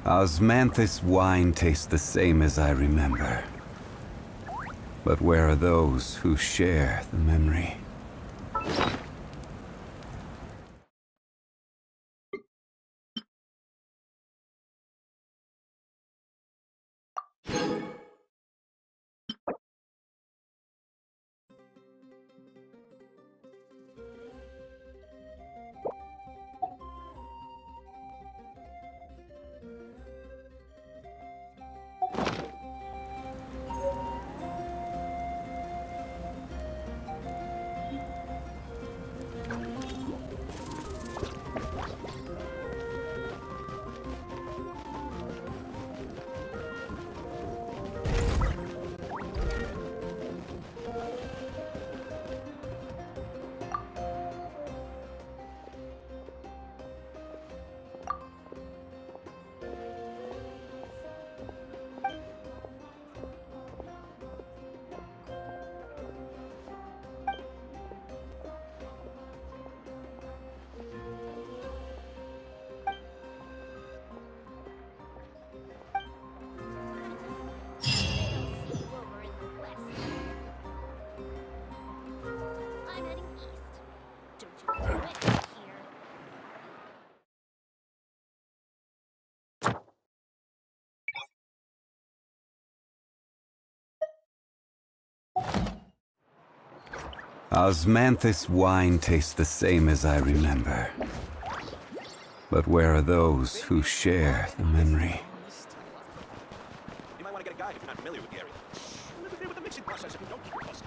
Osmanthus wine tastes the same as I remember. But where are those who share the memory? Osmanthus wine tastes the same as I remember. But where are those who share the memory? You might want to get a guide if you're not familiar with the area. Live with the mixing process if you don't keep your fussing.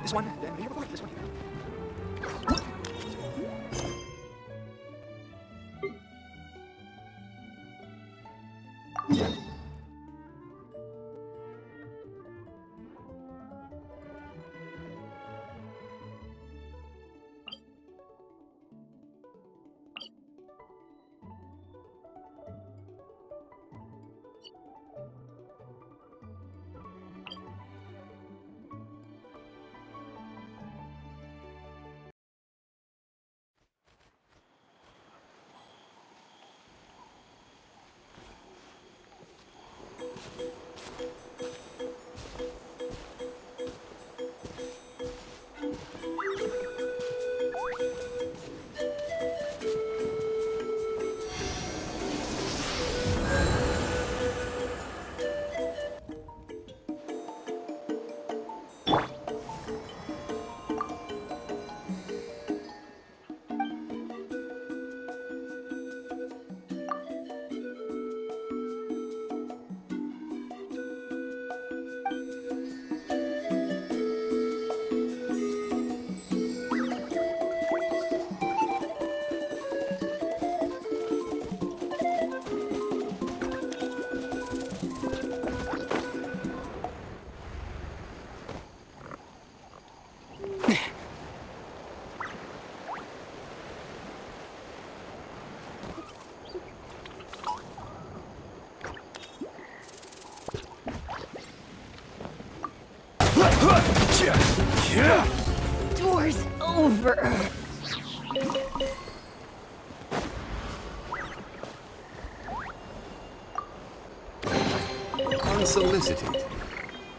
This one, then here before this one. Door's over. Unsolicited,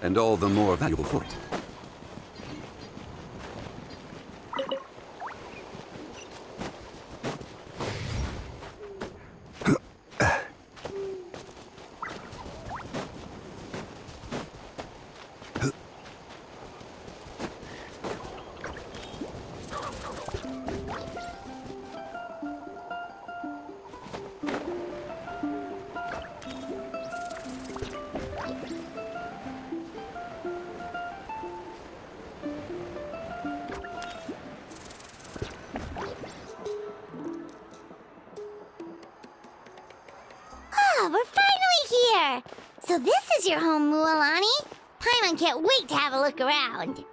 and all the more valuable for it. So this is your home, Mualani? Paimon can't wait to have a look around.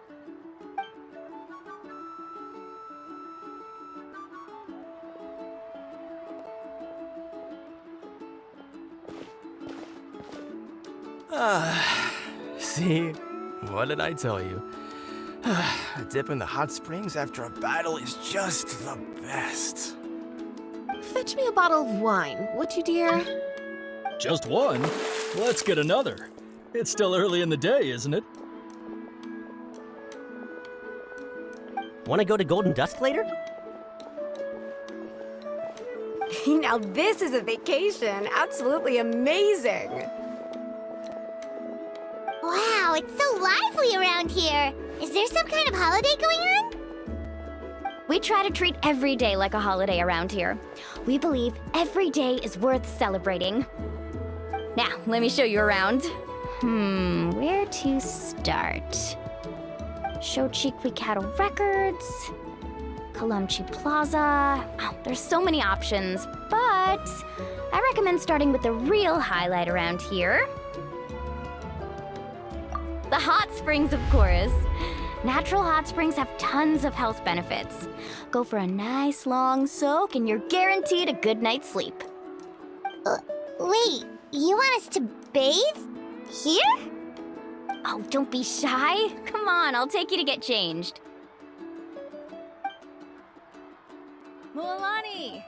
See? What did I tell you? A dip in the hot springs after a battle is just the best. Fetch me a bottle of wine, would you, dear? Just one? Let's get another. It's still early in the day, isn't it? Want to go to Golden Dusk later? Now this is a vacation. Absolutely amazing. Wow, it's so lively around here. Is there some kind of holiday going on? We try to treat every day like a holiday around here. We believe every day is worth celebrating. Now, let me show you around. Where to start? Shochikwi Cattle Records, Kalamchi Plaza. Oh, there's so many options, but I recommend starting with the real highlight around here. The hot springs, of course. Natural hot springs have tons of health benefits. Go for a nice long soak and you're guaranteed a good night's sleep. Wait, you want us to bathe? Here? Oh, don't be shy. Come on, I'll take you to get changed. Mualani!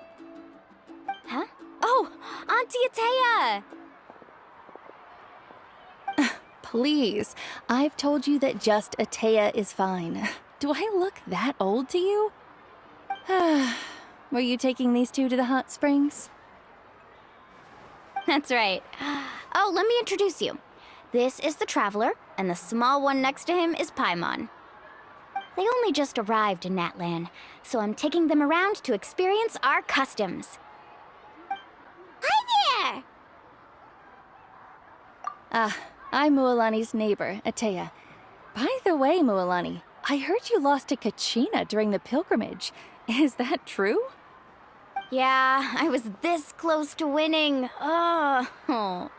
Huh? Oh, Auntie Atea! Please, I've told you that just Atea is fine. Do I look that old to you? Were you taking these two to the hot springs? That's right. Oh, let me introduce you. This is the Traveler, and the small one next to him is Paimon. They only just arrived in Natlan, so I'm taking them around to experience our customs. Hi there! I'm Mualani's neighbor, Atea. By the way, Mualani, I heard you lost to Kachina during the pilgrimage. Is that true? Yeah, I was this close to winning. Oh,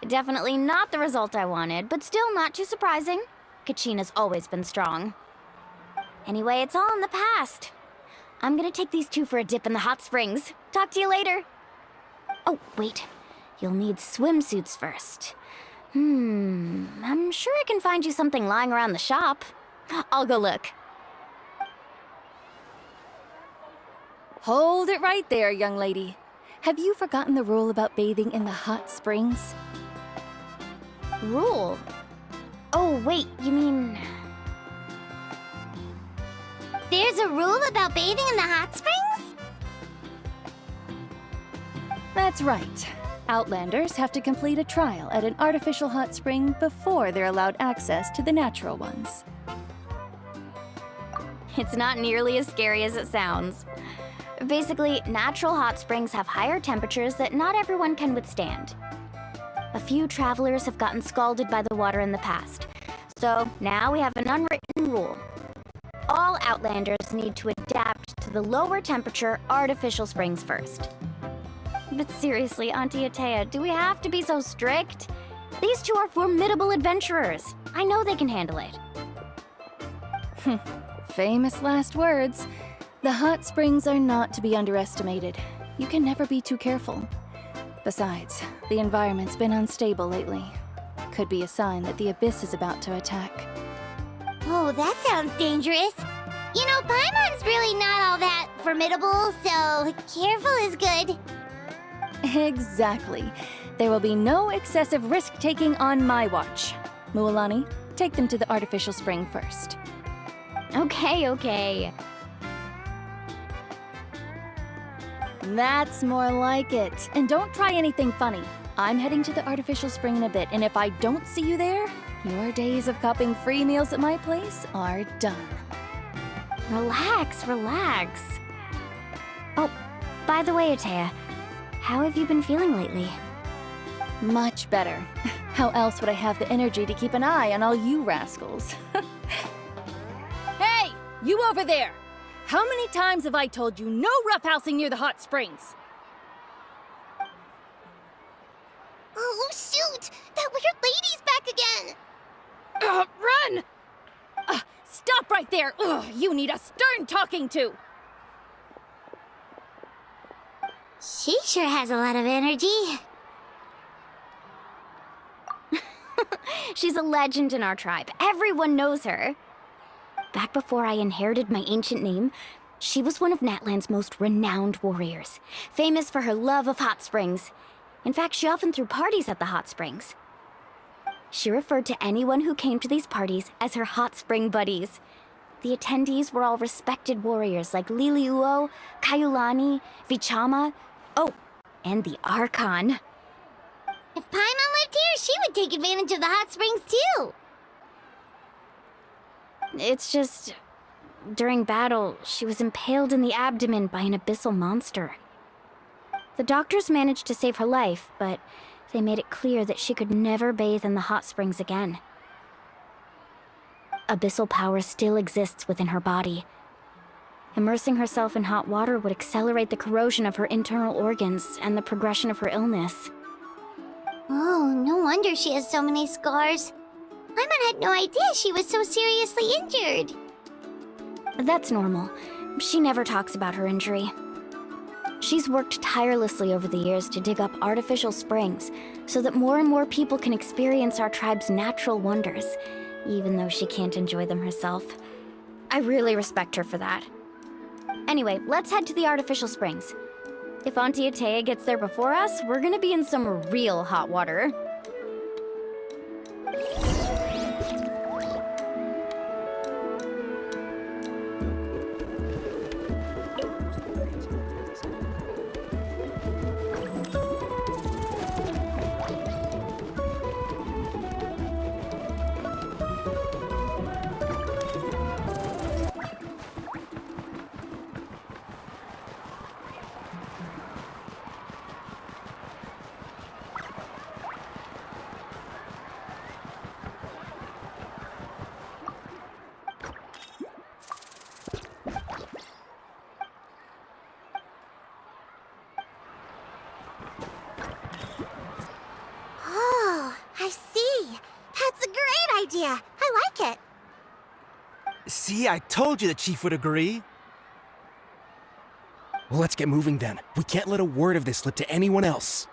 definitely not the result I wanted, but still not too surprising. Kachina's always been strong. Anyway, it's all in the past. I'm gonna take these two for a dip in the hot springs. Talk to you later. Oh, wait. You'll need swimsuits first. I'm sure I can find you something lying around the shop. I'll go look. Hold it right there, young lady. Have you forgotten the rule about bathing in the hot springs? Rule? Oh, wait, you mean... There's a rule about bathing in the hot springs? That's right. Outlanders have to complete a trial at an artificial hot spring before they're allowed access to the natural ones. It's not nearly as scary as it sounds. Basically, natural hot springs have higher temperatures that not everyone can withstand. A few travelers have gotten scalded by the water in the past, so now we have an unwritten rule. All Outlanders need to adapt to the lower temperature artificial springs first. But seriously, Auntie Atea, do we have to be so strict? These two are formidable adventurers. I know they can handle it. Famous last words. The hot springs are not to be underestimated. You can never be too careful. Besides, the environment's been unstable lately. Could be a sign that the abyss is about to attack. Oh, that sounds dangerous. You know, Paimon's really not all that formidable, so careful is good. Exactly. There will be no excessive risk-taking on my watch. Mualani, take them to the artificial spring first. Okay. That's more like it. And don't try anything funny. I'm heading to the artificial spring in a bit, and if I don't see you there, your days of copping free meals at my place are done. Relax. Oh, by the way, Atea, how have you been feeling lately? Much better. How else would I have the energy to keep an eye on all you rascals? Hey, you over there! How many times have I told you no roughhousing near the hot springs? Oh, shoot! That that weird lady's back again! Run! Stop right there! Ugh, you need a stern talking to! She sure has a lot of energy. She's a legend in our tribe. Everyone knows her. Back before I inherited my ancient name, she was one of Natland's most renowned warriors, famous for her love of hot springs. In fact, she often threw parties at the hot springs. She referred to anyone who came to these parties as her hot spring buddies. The attendees were all respected warriors like Liliuo, Kaiulani, Vichama, oh, and the Archon. If Paimon lived here, she would take advantage of the hot springs too. It's just, during battle, she was impaled in the abdomen by an abyssal monster. The doctors managed to save her life, but they made it clear that she could never bathe in the hot springs again. Abyssal power still exists within her body. Immersing herself in hot water would accelerate the corrosion of her internal organs and the progression of her illness. Oh, no wonder she has so many scars. Paimon had no idea she was so seriously injured. That's normal. She never talks about her injury. She's worked tirelessly over the years to dig up artificial springs so that more and more people can experience our tribe's natural wonders, even though she can't enjoy them herself. I really respect her for that. Anyway, let's head to the artificial springs. If Auntie Atea gets there before us, we're gonna be in some real hot water. Oh, I see. That's a great idea. I like it. See, I told you the chief would agree. Well, let's get moving then. We can't let a word of this slip to anyone else.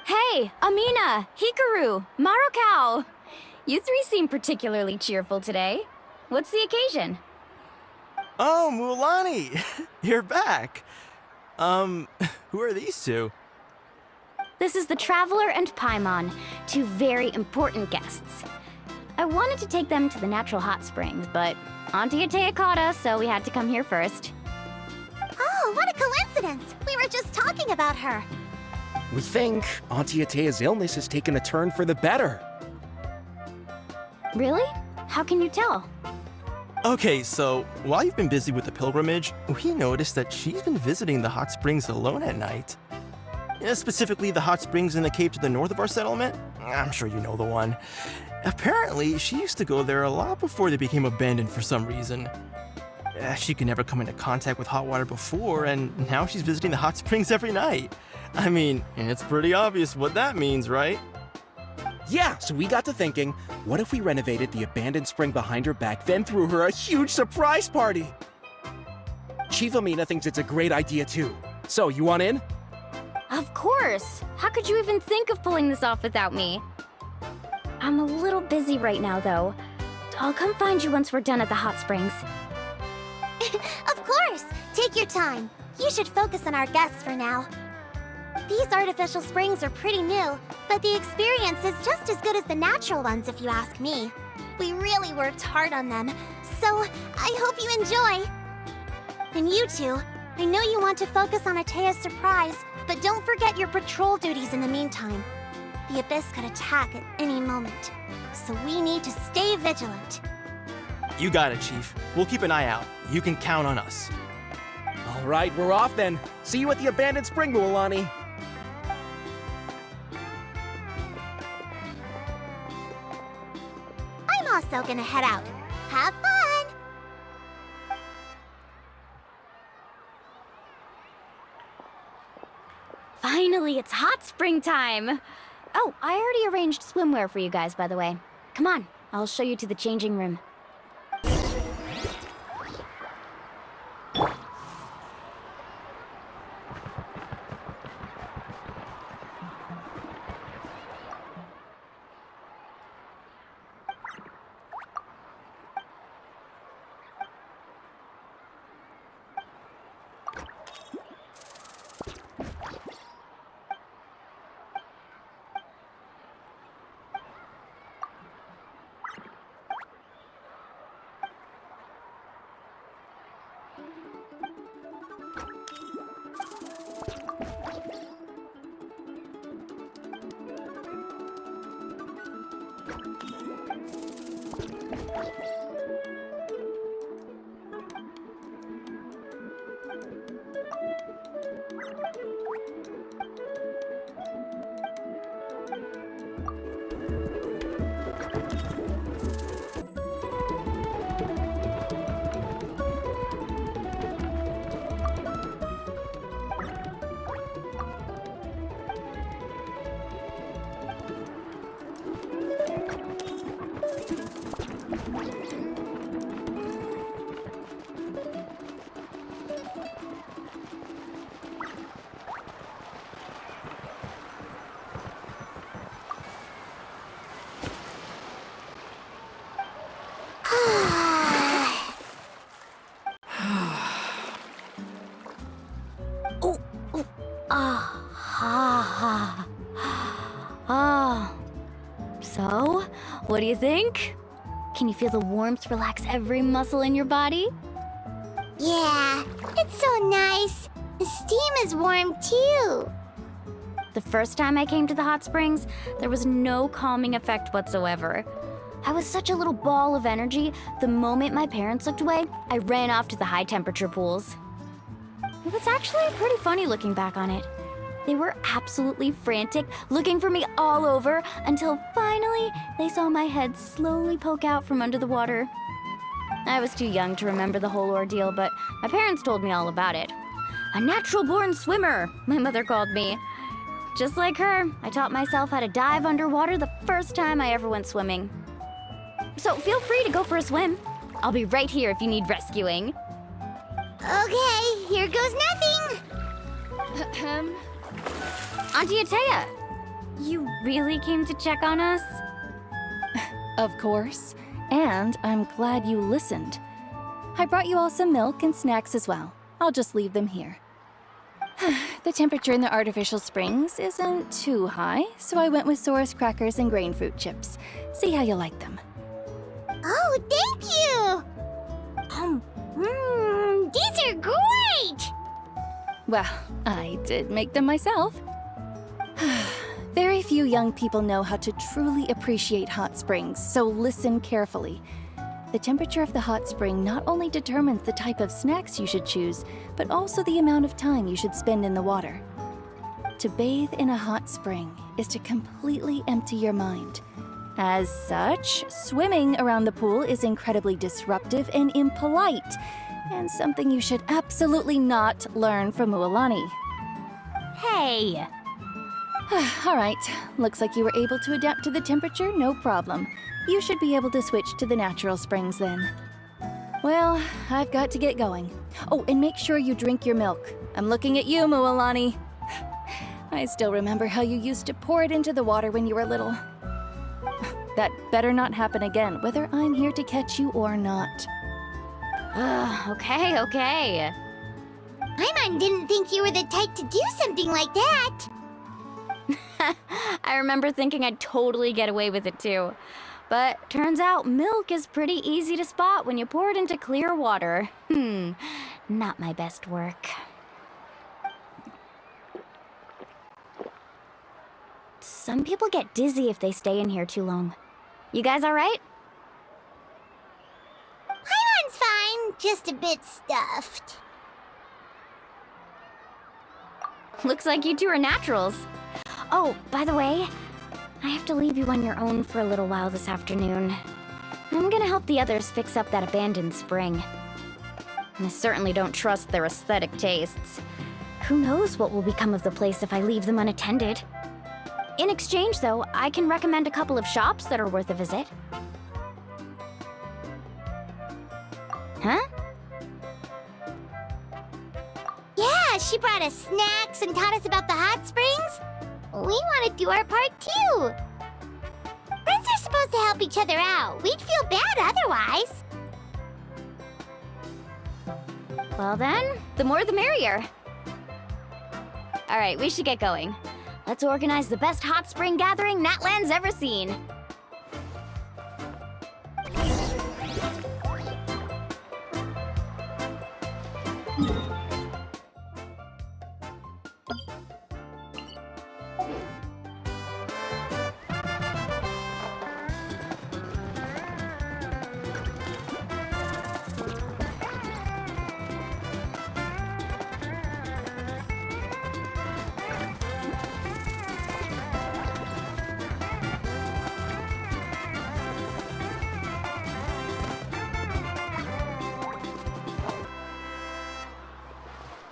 Hey, Amina, Hikaru, Marukao! You three seem particularly cheerful today. What's the occasion? Oh, Mualani! You're back. Who are these two? This is the Traveler and Paimon, two very important guests. I wanted to take them to the natural hot springs, but Auntie Atea caught us, so we had to come here first. Oh, what a coincidence. We were just talking about her. We think Auntie Atea's illness has taken a turn for the better. Really? How can you tell? Okay, so while you've been busy with the pilgrimage, we noticed that she's been visiting the hot springs alone at night. Specifically, the hot springs in the cave to the north of our settlement. I'm sure you know the one. Apparently, she used to go there a lot before they became abandoned for some reason. She could never come into contact with hot water before, and now she's visiting the hot springs every night. I mean, it's pretty obvious what that means, right? Yeah, so we got to thinking, what if we renovated the abandoned spring behind her back, then threw her a huge surprise party? Chief Amina thinks it's a great idea too. So, you want in? Of course! How could you even think of pulling this off without me? I'm a little busy right now, though. I'll come find you once we're done at the hot springs. Of course. Take your time. You should focus on our guests for now. These artificial springs are pretty new, but the experience is just as good as the natural ones if you ask me. We really worked hard on them, so I hope you enjoy. And you two, I know you want to focus on Atea's surprise, but don't forget your patrol duties in the meantime. The Abyss could attack at any moment, so we need to stay vigilant. You got it, Chief. We'll keep an eye out. You can count on us. All right, we're off then. See you at the abandoned spring, Mualani. I'm also gonna head out. Have fun! Finally, it's hot spring time! Oh, I already arranged swimwear for you guys, by the way. Come on, I'll show you to the changing room. So, what do you think? Can you feel the warmth relax every muscle in your body? Yeah, it's so nice. The steam is warm too. The first time I came to the hot springs, there was no calming effect whatsoever. I was such a little ball of energy, the moment my parents looked away, I ran off to the high temperature pools. It was actually pretty funny looking back on it. They were absolutely frantic, looking for me all over, until finally they saw my head slowly poke out from under the water. I was too young to remember the whole ordeal, but my parents told me all about it. A natural-born swimmer, my mother called me. Just like her, I taught myself how to dive underwater the first time I ever went swimming. So feel free to go for a swim. I'll be right here if you need rescuing. Okay, here goes nothing. Auntie Atea, you really came to check on us? Of course. And I'm glad you listened. I brought you all some milk and snacks as well. I'll just leave them here. The temperature in the artificial springs isn't too high, so I went with Saurus crackers and grain fruit chips. See how you like them. Oh, thank you! These are great! Well, I did make them myself. Very few young people know how to truly appreciate hot springs, so listen carefully. The temperature of the hot spring not only determines the type of snacks you should choose, but also the amount of time you should spend in the water. To bathe in a hot spring is to completely empty your mind. As such, swimming around the pool is incredibly disruptive and impolite, and something you should absolutely not learn from Mualani. Hey! All right, looks like you were able to adapt to the temperature, no problem. You should be able to switch to the natural springs then. Well, I've got to get going. Oh, and make sure you drink your milk. I'm looking at you, Mualani. I still remember how you used to pour it into the water when you were little. That better not happen again, whether I'm here to catch you or not. Okay. Paimon didn't think you were the type to do something like that. I remember thinking I'd totally get away with it too. But turns out milk is pretty easy to spot when you pour it into clear water. Not my best work. Some people get dizzy if they stay in here too long. You guys all right? Paimon's fine, just a bit stuffed. Looks like you two are naturals. Oh, by the way, I have to leave you on your own for a little while this afternoon. I'm gonna help the others fix up that abandoned spring. I certainly don't trust their aesthetic tastes. Who knows what will become of the place if I leave them unattended? In exchange, though, I can recommend a couple of shops that are worth a visit. Huh? Yeah, she brought us snacks and taught us about the hot springs. We want to do our part too. Friends are supposed to help each other out. We'd feel bad otherwise. Well then, the more the merrier. All right, we should get going. Let's organize the best hot spring gathering Natland's ever seen.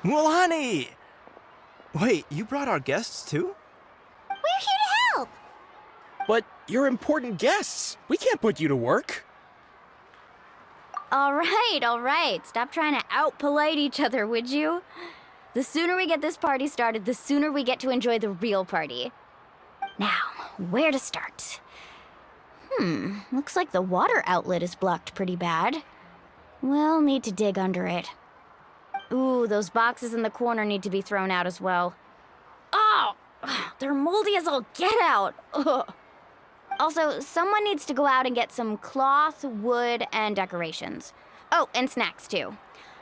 Mualani! Wait, you brought our guests too? We're here to help. But you're important guests. We can't put you to work. All right. Stop trying to out-polite each other, would you? The sooner we get this party started, the sooner we get to enjoy the real party. Now, where to start? Looks like the water outlet is blocked pretty bad. We'll need to dig under it. Ooh, those boxes in the corner need to be thrown out as well. Oh, they're moldy as all get out. Ugh. Also, someone needs to go out and get some cloth, wood, and decorations. Oh, and snacks too.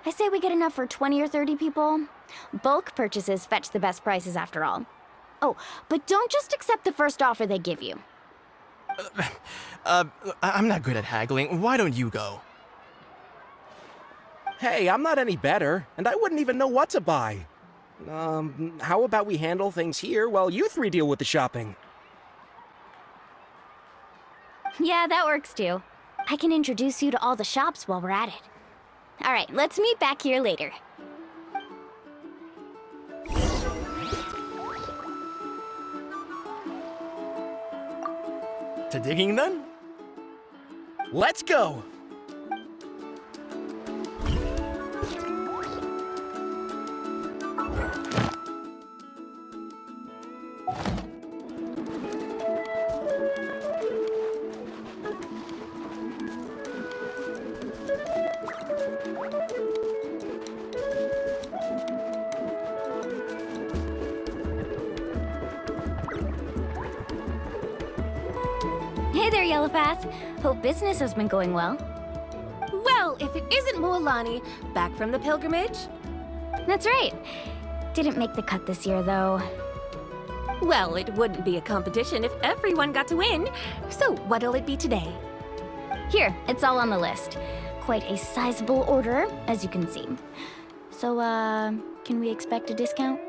I say we get enough for 20 or 30 people. Bulk purchases fetch the best prices after all. Oh, but don't just accept the first offer they give you. I'm not good at haggling. Why don't you go? Hey, I'm not any better, and I wouldn't even know what to buy. How about we handle things here while you three deal with the shopping? Yeah, that works too. I can introduce you to all the shops while we're at it. All right, let's meet back here later. To digging then? Let's go! Hey there, Yellowpath. Hope business has been going well. Well, if it isn't Mualani, back from the pilgrimage? That's right. Didn't make the cut this year, though. Well, it wouldn't be a competition if everyone got to win. So what'll it be today? Here, it's all on the list. Quite a sizable order, as you can see. So, can we expect a discount?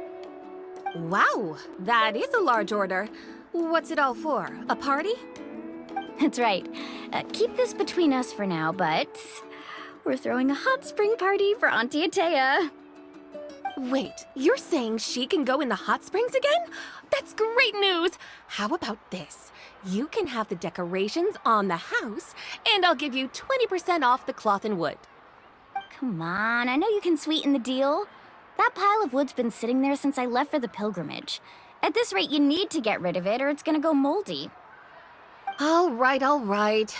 Wow, that is a large order. What's it all for? A party? That's right. Keep this between us for now, but we're throwing a hot spring party for Auntie Atea. Wait, you're saying she can go in the hot springs again? That's great news! How about this? You can have the decorations on the house, and I'll give you 20% off the cloth and wood. Come on, I know you can sweeten the deal. That pile of wood's been sitting there since I left for the pilgrimage. At this rate, you need to get rid of it or it's gonna go moldy. All right.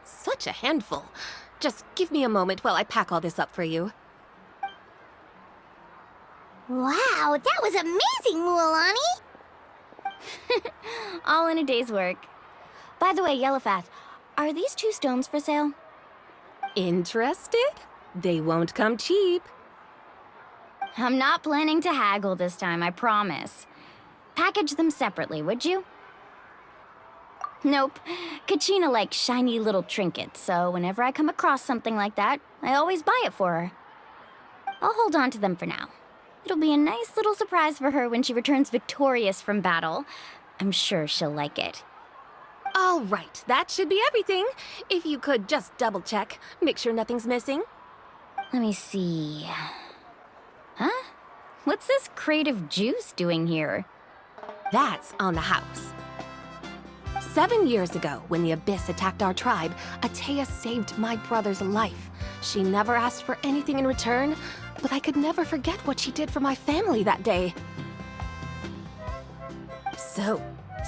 Such a handful. Just give me a moment while I pack all this up for you. Wow, that was amazing, Mualani! All in a day's work. By the way, Yellowpath, are these 2 stones for sale? Interested? They won't come cheap. I'm not planning to haggle this time, I promise. Package them separately, would you? Nope. Kachina likes shiny little trinkets, so whenever I come across something like that, I always buy it for her. I'll hold on to them for now. It'll be a nice little surprise for her when she returns victorious from battle. I'm sure she'll like it. All right, that should be everything. If you could just double check, make sure nothing's missing. Let me see. Huh? What's this crate of juice doing here? That's on the house. 7 years ago, when the Abyss attacked our tribe, Atea saved my brother's life. She never asked for anything in return, but I could never forget what she did for my family that day. So,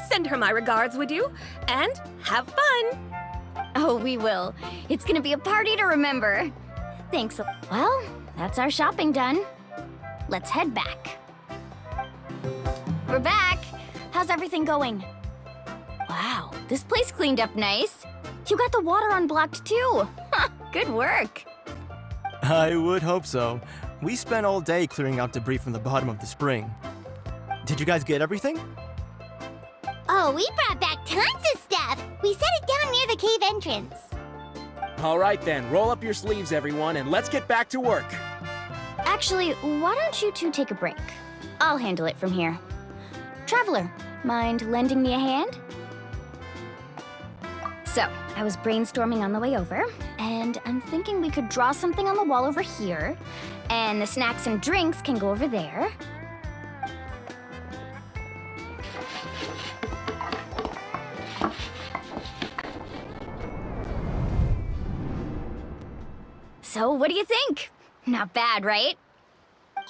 send her my regards, would you? And have fun! Oh, we will. It's gonna be a party to remember. Thanks. Well, that's our shopping done. Let's head back. We're back. How's everything going? Wow, this place cleaned up nice. You got the water unblocked too. Good work. I would hope so. We spent all day clearing out debris from the bottom of the spring. Did you guys get everything? Oh, we brought back tons of stuff. We set it down near the cave entrance. All right then, roll up your sleeves, everyone, and let's get back to work. Actually, why don't you two take a break? I'll handle it from here. Traveler, mind lending me a hand? So, I was brainstorming on the way over, and I'm thinking we could draw something on the wall over here, and the snacks and drinks can go over there. So, what do you think? Not bad, right?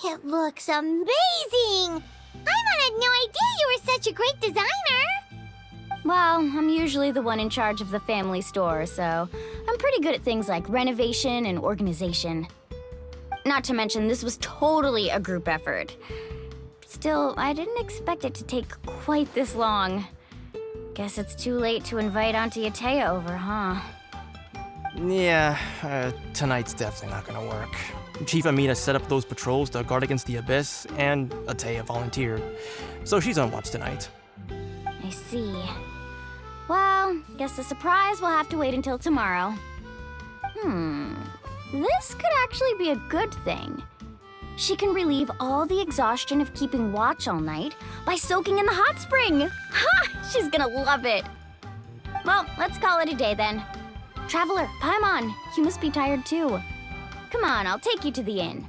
It looks amazing! I had no idea you were such a great designer! Well, I'm usually the one in charge of the family store, so I'm pretty good at things like renovation and organization. Not to mention, this was totally a group effort. Still, I didn't expect it to take quite this long. Guess it's too late to invite Auntie Atea over, huh? Yeah, tonight's definitely not gonna work. Chief Amina set up those patrols to guard against the Abyss, and Atea volunteered. So she's on watch tonight. I see. Well, guess the surprise will have to wait until tomorrow. This could actually be a good thing. She can relieve all the exhaustion of keeping watch all night by soaking in the hot spring. Ha! She's gonna love it. Well, let's call it a day then. Traveler, Paimon, you must be tired too. Come on, I'll take you to the inn.